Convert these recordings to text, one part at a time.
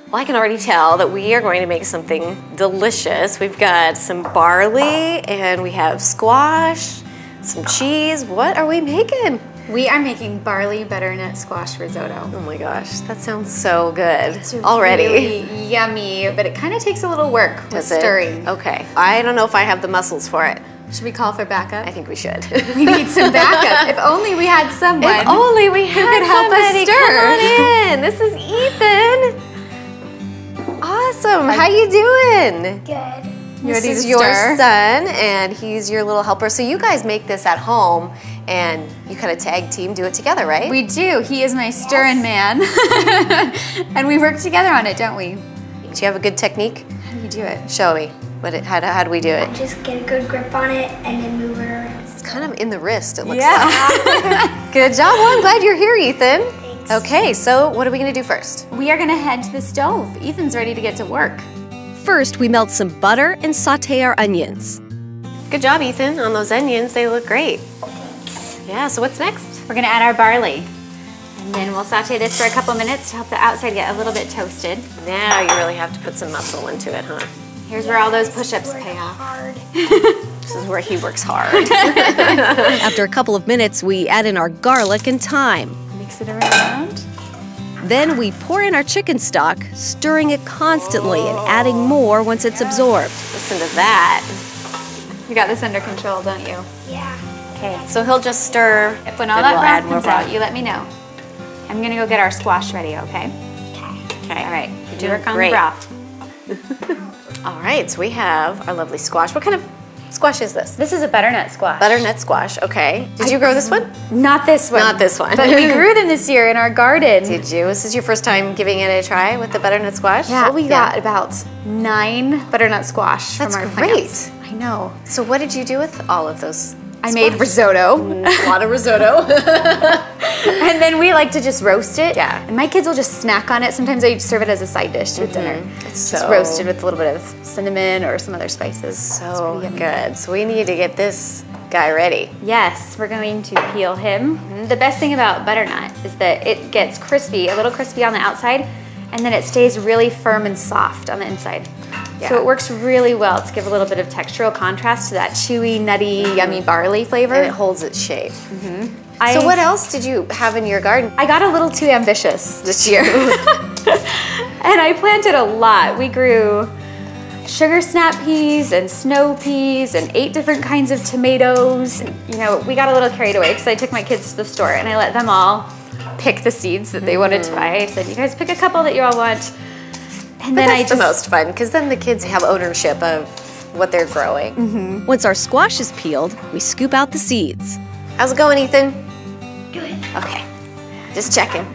Well, I can already tell that we are going to make something delicious. We've got some barley and we have squash, some cheese. What are we making? We are making barley butternut squash risotto. Oh my gosh, that sounds so good It's already. Really yummy, but it kind of takes a little work with stirring. Okay, I don't know if I have the muscles for it. Should we call for backup? I think we should. We need some backup. If only we had someone. If only we had who could help somebody. us stir. Come on in. This is Ethan. Awesome. How you doing? Good. This ready is to your stir? son, and he's your little helper. So you guys make this at home, and you kind of tag team, do it together, right? We do. He is my stirring man. And we work together on it, don't we? Do you have a good technique? How do you do it? Show me. How do we do it? Just get a good grip on it and then move it around. It's kind of in the wrist, it looks Yeah. like. Good job. Well, I'm glad you're here, Ethan. Thanks. Okay, so what are we going to do first? We are going to head to the stove. Ethan's ready to get to work. First, we melt some butter and saute our onions. Good job, Ethan, on those onions. They look great. Thanks. Yeah, so what's next? We're going to add our barley. And then we'll saute this for a couple minutes to help the outside get a little bit toasted. Now you really have to put some muscle into it, huh? Here's where all those push-ups pay off. Hard. This is where he works hard. After a couple of minutes, we add in our garlic and thyme. Mix it around. Then we pour in our chicken stock, stirring it constantly and adding more once it's absorbed. Listen to that. You got this under control, don't you? Yeah. Okay. So he'll just stir. If when all then that we'll add broth more comes out, broth. you let me know. I'm gonna go get our squash ready, okay? Okay. All right. You're Do doing work on the great. broth. All right, so we have our lovely squash. What kind of squash is this? This is a butternut squash. Butternut squash, okay. Did you grow this one? Not this one. Not this one. But we grew them this year in our garden. Did you? This is your first time giving it a try with the butternut squash? Yeah, we got about 9 butternut squash That's from our great. plants. I know. So what did you do with all of those? I made risotto. A lot of risotto. And then we like to just roast it. Yeah. And my kids will just snack on it. Sometimes I serve it as a side dish with dinner. It's Just so- roasted with a little bit of cinnamon or some other spices. So good. So we need to get this guy ready. Yes, we're going to peel him. The best thing about butternut is that it gets crispy, a little crispy on the outside, and then it stays really firm and soft on the inside. Yeah. So it works really well to give a little bit of textural contrast to that chewy, nutty, yummy barley flavor. And it holds its shape. I- So what else did you have in your garden? I got a little too ambitious this year. And I planted a lot. We grew sugar snap peas and snow peas and 8 different kinds of tomatoes. You know, we got a little carried away because I took my kids to the store and I let them all pick the seeds that they wanted to buy. I said, you guys pick a couple that you all want. And But then that's the most fun, because then the kids have ownership of what they're growing. Once our squash is peeled, we scoop out the seeds. How's it going, Ethan? Good. Okay, just checking.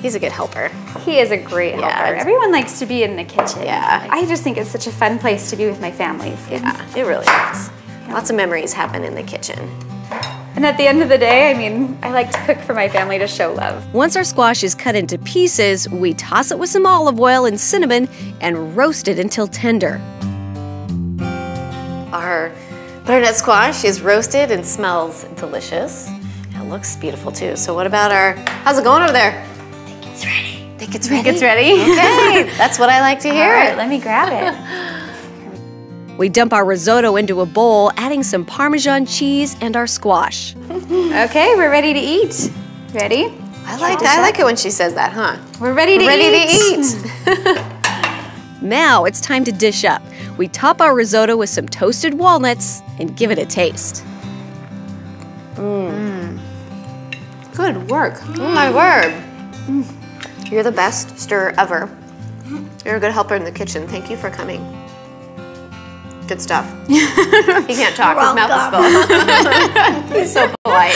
He's a good helper. He is a great helper. Yeah. Everyone likes to be in the kitchen. Yeah. I just think it's such a fun place to be with my family. Yeah, it really is. Lots of memories happen in the kitchen. And at the end of the day, I mean, I like to cook for my family to show love. Once our squash is cut into pieces, we toss it with some olive oil and cinnamon and roast it until tender. Our butternut squash is roasted and smells delicious. It looks beautiful too. So what about how's it going over there? It's ready. Think it's Think ready? it's ready? Okay, that's what I like to All hear. right, let me grab it. We dump our risotto into a bowl, adding some Parmesan cheese and our squash. Okay, we're ready to eat. Ready? I like it when she says that, huh? We're ready to eat. Now it's time to dish up. We top our risotto with some toasted walnuts and give it a taste. Good work. Oh my word. You're the best stirrer ever. You're a good helper in the kitchen. Thank you for coming. Good stuff. He can't talk. His mouth is full. He's so polite.